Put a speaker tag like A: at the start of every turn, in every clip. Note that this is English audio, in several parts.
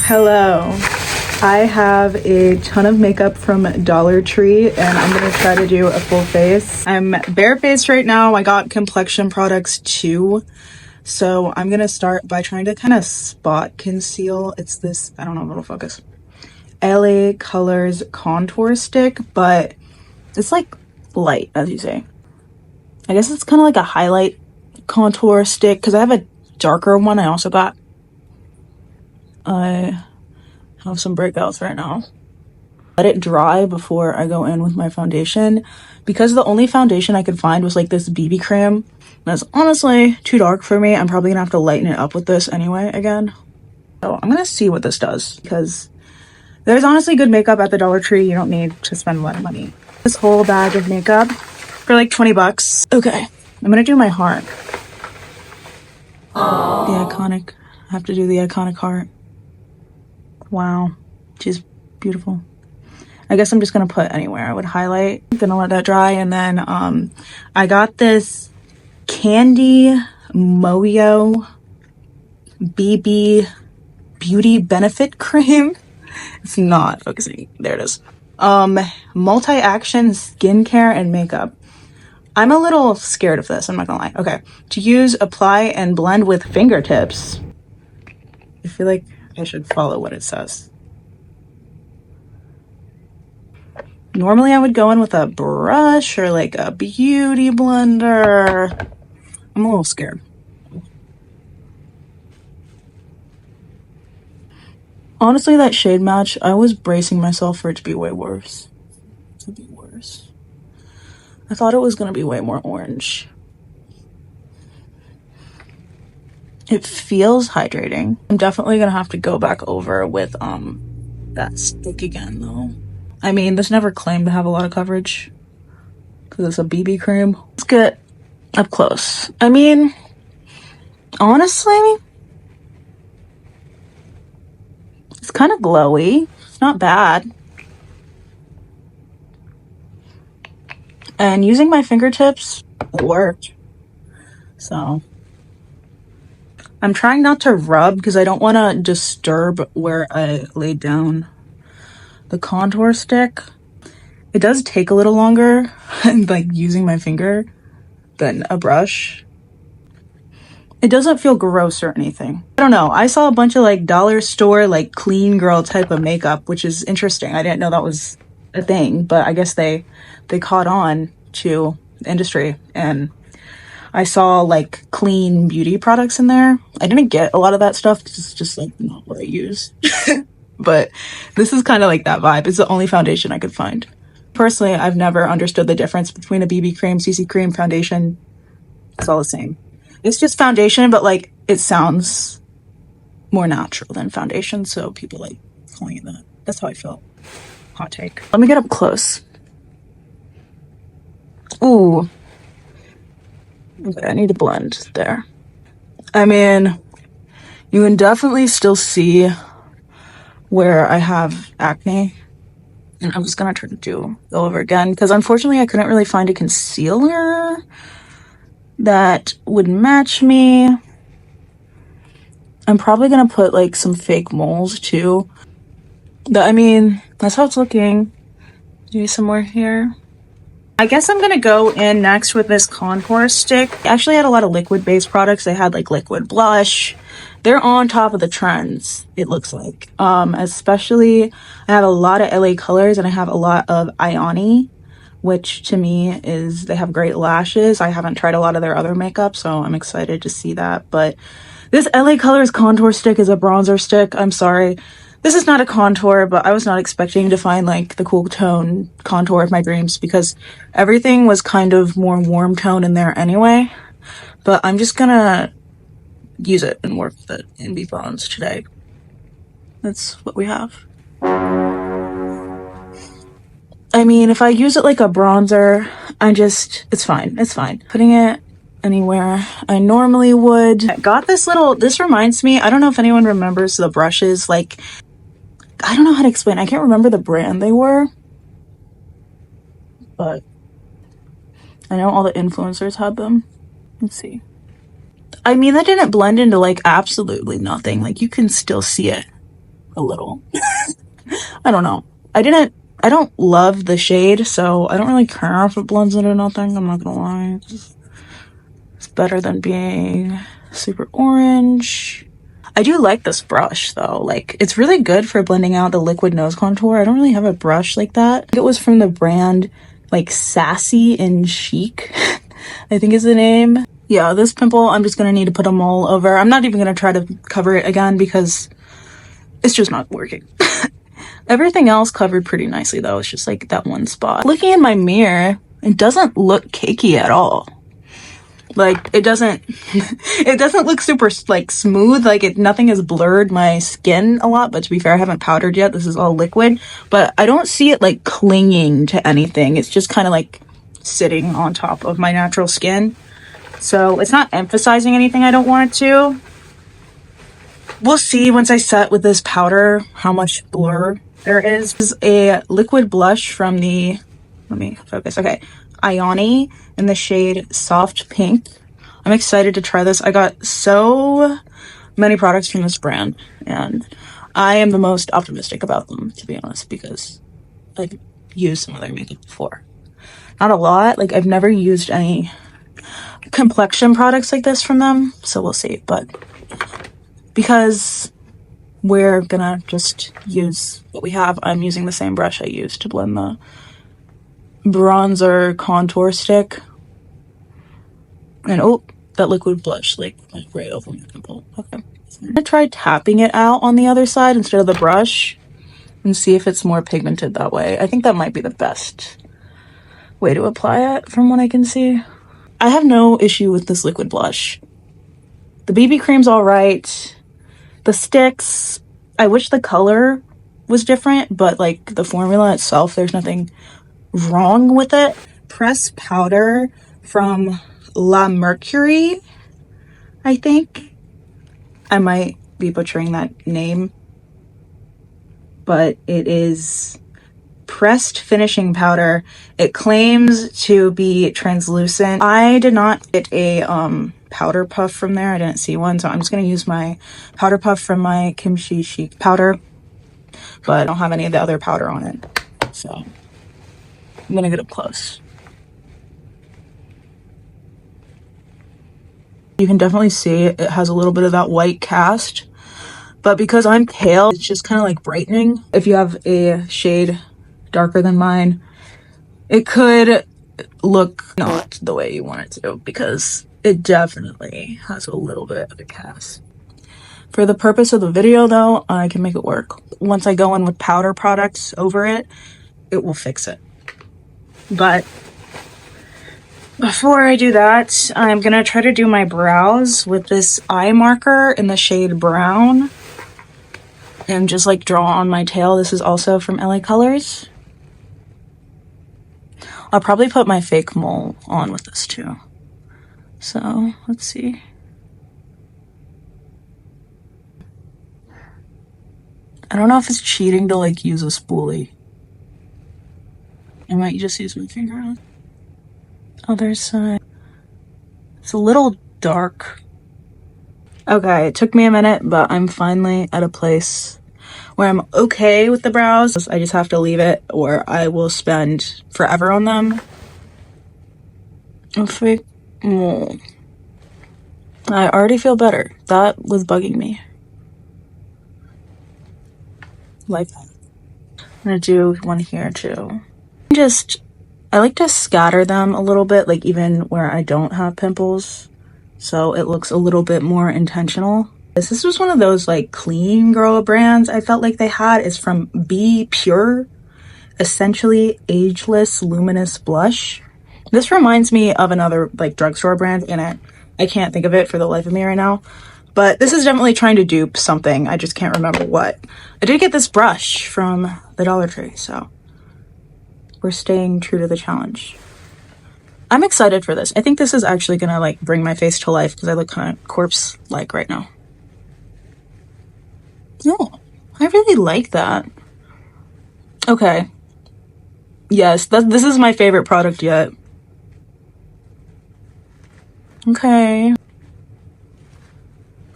A: Hello. I have a ton of makeup from Dollar Tree and I'm gonna try to do a full face. I'm barefaced right now. I got complexion products too. So I'm gonna start by trying to kind of spot conceal. It's this, I don't know if it'll focus, LA Colors contour stick, but it's like light, as you say. I guess it's kind of like a highlight contour stick because I have a darker one I also got. I have some breakouts right now. Let it dry before I go in with my foundation because the only foundation I could find was like this BB cream. That's honestly too dark for me. I'm probably gonna have to lighten it up with this anyway again. So I'm gonna see what this does because there's honestly good makeup at the Dollar Tree. You don't need to spend a lot of money. This whole bag of makeup for like 20 bucks. Okay, I'm gonna do my heart. Aww. The iconic, I have to do the iconic heart. Wow, she's beautiful. I guess I'm just gonna put anywhere I would highlight. I'm gonna let that dry, and then I got this Candy Moyo BB Beauty Benefit Cream. It's not focusing. There it is. Multi-action skincare and makeup. I'm a little scared of this, I'm not gonna lie. Okay, to use, apply, and blend with fingertips. I feel like I should follow what it says. Normally I would go in with a brush or like a beauty blender. I'm a little scared. Honestly, that shade match, I was bracing myself for it to be way worse. To be worse. I thought it was gonna be way more orange. It feels hydrating. I'm definitely gonna have to go back over with that stick again though. I mean, this never claimed to have a lot of coverage because it's a BB cream. Let's get up close. I mean, honestly, it's kind of glowy. It's not bad. And using my fingertips, it worked. So I'm trying not to rub because I don't want to disturb where I laid down the contour stick. It does take a little longer like using my finger than a brush. It doesn't feel gross or anything. I don't know. I saw a bunch of like dollar store like clean girl type of makeup, which is interesting. I didn't know that was a thing, but I guess they caught on to the industry, and I saw like clean beauty products in there. I didn't get a lot of that stuff because it's just like not what I use. But this is kind of like that vibe. It's the only foundation I could find. Personally, I've never understood the difference between a BB cream, CC cream, foundation. It's all the same. It's just foundation, but like it sounds more natural than foundation, so people like calling it that. That's how I feel. Hot take. Let me get up close. Ooh. Okay, I need to blend there. I mean, you can definitely still see where I have acne. And I'm just gonna try to go over again because unfortunately I couldn't really find a concealer that would match me. I'm probably gonna put like some fake moles too. I mean, that's how it's looking. Do some more here. I guess I'm gonna go in next with this contour stick. I actually had a lot of liquid based products. They had like liquid blush. They're on top of the trends, it looks like. Especially I have a lot of LA Colors and I have a lot of Ioni, which to me is, they have great lashes. I haven't tried a lot of their other makeup, so I'm excited to see that. But this LA Colors contour stick is a bronzer stick. I'm sorry. This is not a contour, but I was not expecting to find like the cool tone contour of my dreams because everything was kind of more warm tone in there anyway. But I'm just gonna use it and work with it and be bronzed today. That's what we have. I mean, if I use it like a bronzer, it's fine. It's fine. Putting it anywhere I normally would. I got this reminds me, I don't know if anyone remembers the brushes, like, I don't know how to explain. I can't remember the brand they were, but I know all the influencers had them. Let's see. I mean, that didn't blend into like absolutely nothing. Like you can still see it. a little. I don't know. I don't love the shade, so I don't really care if it blends it or nothing. I'm not gonna lie. It's better than being super orange. I do like this brush though. Like, it's really good for blending out the liquid nose contour. I don't really have a brush like that. It was from the brand like Sassy and Chic, I think is the name. Yeah, this pimple, I'm just gonna need to put a mole over. I'm not even gonna try to cover it again because it's just not working. Everything else covered pretty nicely though. It's just like that one spot. Looking in my mirror, it doesn't look cakey at all. Like, it doesn't it doesn't look super like smooth. Like, nothing has blurred my skin a lot, but to be fair, I haven't powdered yet. This is all liquid, but I don't see it like clinging to anything. It's just kind of like sitting on top of my natural skin. So it's not emphasizing anything I don't want it to. We'll see once I set with this powder how much blur there is. This is a liquid blush from the, let me focus, okay, Ioni in the shade Soft Pink. I'm excited to try this. I got so many products from this brand, and I am the most optimistic about them, to be honest, because I've used some of their makeup before. Not a lot, like I've never used any complexion products like this from them, so we'll see. But because we're gonna just use what we have, I'm using the same brush I used to blend the bronzer contour stick. And oh, that liquid blush like went right over my pimple. Okay, I'm gonna try tapping it out on the other side instead of the brush and see if it's more pigmented that way. I think that might be the best way to apply it from what I can see. I have no issue with this liquid blush. The BB cream's all right. The sticks, I wish the color was different, but like the formula itself, there's nothing wrong with it. Pressed powder from La Mercury, I think. I might be butchering that name, but it is pressed finishing powder. It claims to be translucent. I did not get a powder puff from there. I didn't see one, so I'm just going to use my powder puff from my Kimchi Chic powder, but I don't have any of the other powder on it, so I'm going to get up close. You can definitely see it has a little bit of that white cast, but because I'm pale, it's just kind of like brightening. If you have a shade darker than mine, it could look not the way you want it to, because it definitely has a little bit of a cast. For the purpose of the video though, I can make it work. Once I go in with powder products over it, it will fix it. But before I do that, I'm gonna try to do my brows with this eye marker in the shade brown and just like draw on my tail. This is also from LA Colors. I'll probably put my fake mole on with this too. So let's see. I don't know if it's cheating to like use a spoolie. I might just use my finger on. Other side. It's a little dark. Okay, it took me a minute, but I'm finally at a place where I'm okay with the brows. I just have to leave it or I will spend forever on them. A fake mole. I already feel better. That was bugging me. Like that. I'm gonna do one here too. I like to scatter them a little bit, like even where I don't have pimples, so it looks a little bit more intentional. This was one of those like clean girl brands I felt like they had. It's from Be Pure, Essentially Ageless Luminous Blush. This reminds me of another like drugstore brand, and I can't think of it for the life of me right now. But this is definitely trying to dupe something. I just can't remember what. I did get this brush from the Dollar Tree, so we're staying true to the challenge. I'm excited for this. I think this is actually gonna like bring my face to life because I look kind of corpse-like right now. Oh, I really like that. Okay. Yes, this is my favorite product yet. Okay.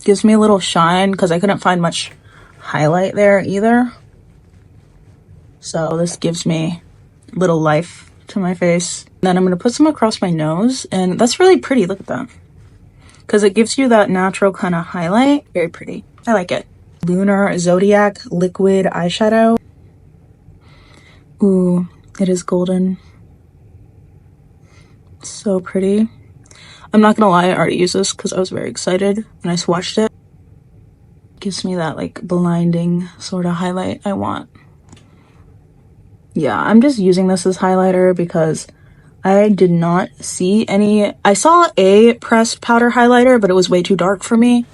A: Gives me a little shine because I couldn't find much highlight there either. So this gives me little life to my face. Then I'm going to put some across my nose, and that's really pretty. Look at that. Because it gives you that natural kind of highlight. Very pretty. I like it. Lunar Zodiac liquid eyeshadow. Ooh, it is golden. So pretty. I'm not gonna lie, I already used this because I was very excited when I swatched it. Gives me that like blinding sort of highlight I want. Yeah, I'm just using this as highlighter because I did not see any. I saw a pressed powder highlighter, but it was way too dark for me.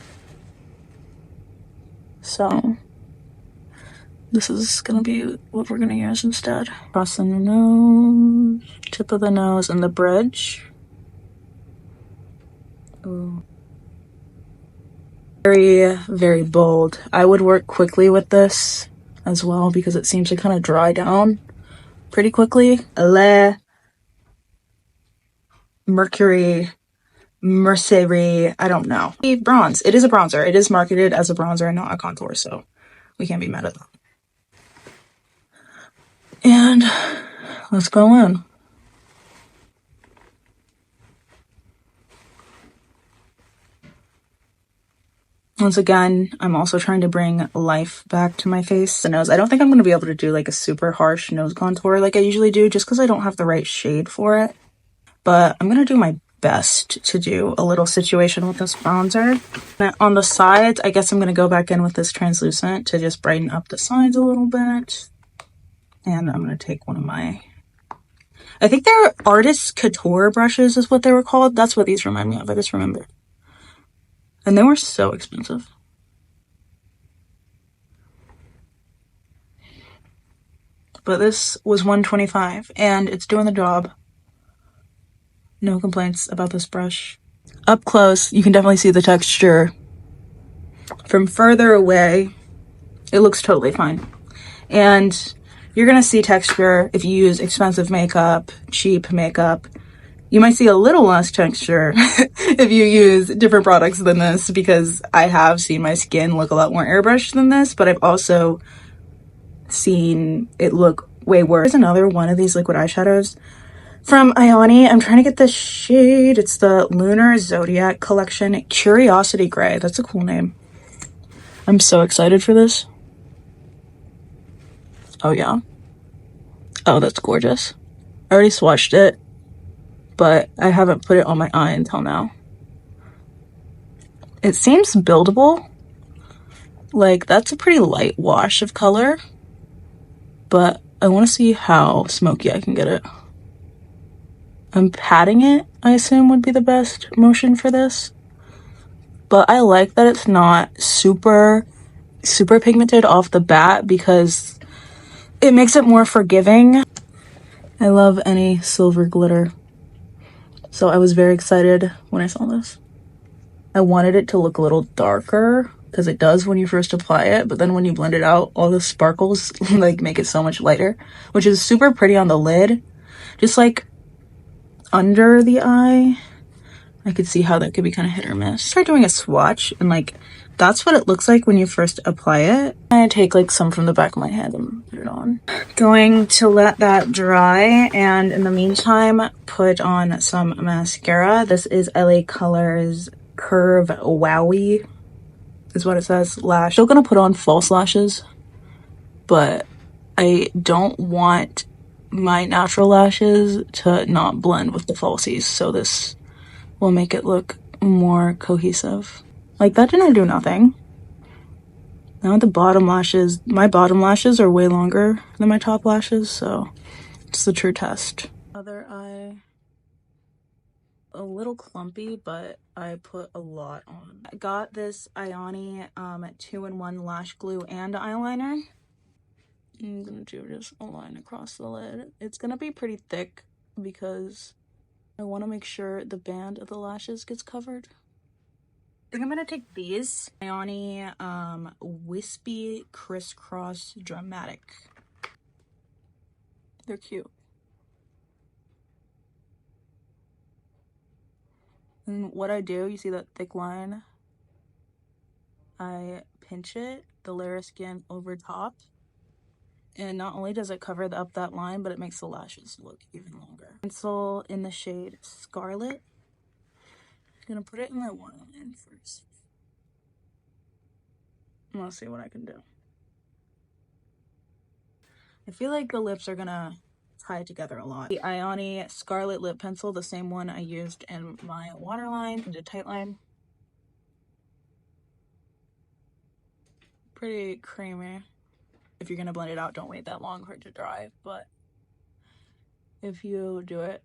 A: So this is gonna be what we're gonna use instead. Crossing the nose, tip of the nose, and the bridge. Ooh. Very, very bold. I would work quickly with this as well because it seems to kind of dry down pretty quickly. Le Mercury, Mercury, I don't know. Bronze. It is a bronzer. It is marketed as a bronzer and not a contour, so we can't be mad at that. And let's go in. Once again, I'm also trying to bring life back to my face. The nose, I don't think I'm going to be able to do like a super harsh nose contour like I usually do just because I don't have the right shade for it. But I'm going to do my best to do a little situation with this bronzer. And on the sides, I guess I'm going to go back in with this translucent to just brighten up the sides a little bit. And I'm going to take one of my, I think they're Artist Couture brushes is what they were called. That's what these remind me of. I just remembered. And they were so expensive. But this was $125 and it's doing the job. No complaints about this brush. Up close, you can definitely see the texture. From further away, it looks totally fine. And you're gonna see texture if you use expensive makeup, cheap makeup. You might see a little less texture if you use different products than this because I have seen my skin look a lot more airbrushed than this, but I've also seen it look way worse. There's another one of these liquid eyeshadows from Ioni. I'm trying to get the shade. It's the Lunar Zodiac Collection Curiosity Gray. That's a cool name. I'm so excited for this. Oh yeah. Oh, that's gorgeous. I already swatched it, but I haven't put it on my eye until now. It seems buildable. Like, that's a pretty light wash of color, but I want to see how smoky I can get it. I'm patting it, I assume would be the best motion for this. But I like that it's not super pigmented off the bat because it makes it more forgiving. I love any silver glitter. So I was very excited when I saw this. I wanted it to look a little darker because it does when you first apply it, but then when you blend it out, all the sparkles like make it so much lighter, which is super pretty on the lid. Just like under the eye, I could see how that could be kind of hit or miss. Try doing a swatch and like that's what it looks like when you first apply it. I take like some from the back of my head and put it on. Going to let that dry and in the meantime put on some mascara. This is LA Colors Curve Wowie is what it says. Lash. Still gonna put on false lashes, but I don't want my natural lashes to not blend with the falsies, so this will make it look more cohesive. Like that didn't do nothing. Now the bottom lashes, my bottom lashes are way longer than my top lashes, so it's the true test. Other eye, a little clumpy, but I put a lot on. I got this Ioni 2-in-1 lash glue and eyeliner. I'm gonna do just a line across the lid. It's gonna be pretty thick because I want to make sure the band of the lashes gets covered. I think I'm gonna take these Ioni Wispy Crisscross Dramatic. They're cute. And what I do, you see that thick line? I pinch it. the Lariskin over top. And not only does it cover up that line, but it makes the lashes look even longer. Pencil in the shade Scarlet. I'm gonna put it in my waterline first. I'm gonna see what I can do. I feel like the lips are gonna tie together a lot. The Ioni Scarlet Lip Pencil, the same one I used in my waterline, the Tightline. Pretty creamy. If you're gonna blend it out, don't wait that long for it to dry, but if you do it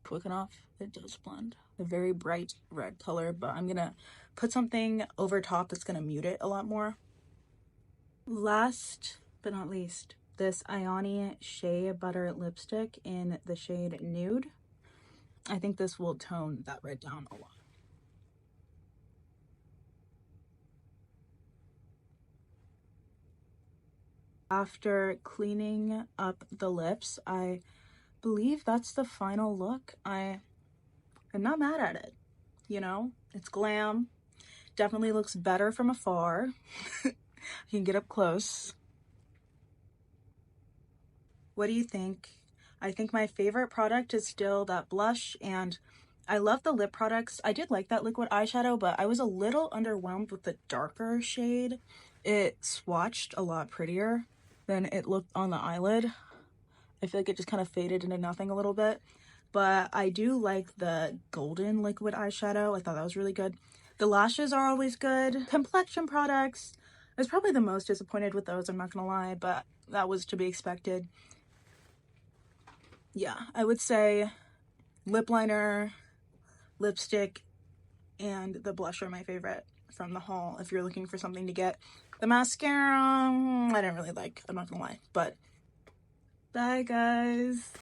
A: quick enough, it does blend. A very bright red color, but I'm gonna put something over top that's gonna mute it a lot more. Last but not least, this Ioni Shea Butter lipstick in the shade Nude. I think this will tone that red down a lot. After cleaning up the lips, I believe that's the final look. I'm not mad at it, you know? It's glam. Definitely looks better from afar. You can get up close. What do you think? I think my favorite product is still that blush, and I love the lip products. I did like that liquid eyeshadow, but I was a little underwhelmed with the darker shade. It swatched a lot prettier than it looked on the eyelid. I feel like it just kind of faded into nothing a little bit, but I do like the golden liquid eyeshadow. I thought that was really good. The lashes are always good. Complexion products, I was probably the most disappointed with those, I'm not gonna lie, but that was to be expected. Yeah, I would say lip liner, lipstick, and the blush are my favorite from the haul if you're looking for something to get. The mascara, I didn't really like, I'm not gonna lie, but bye guys.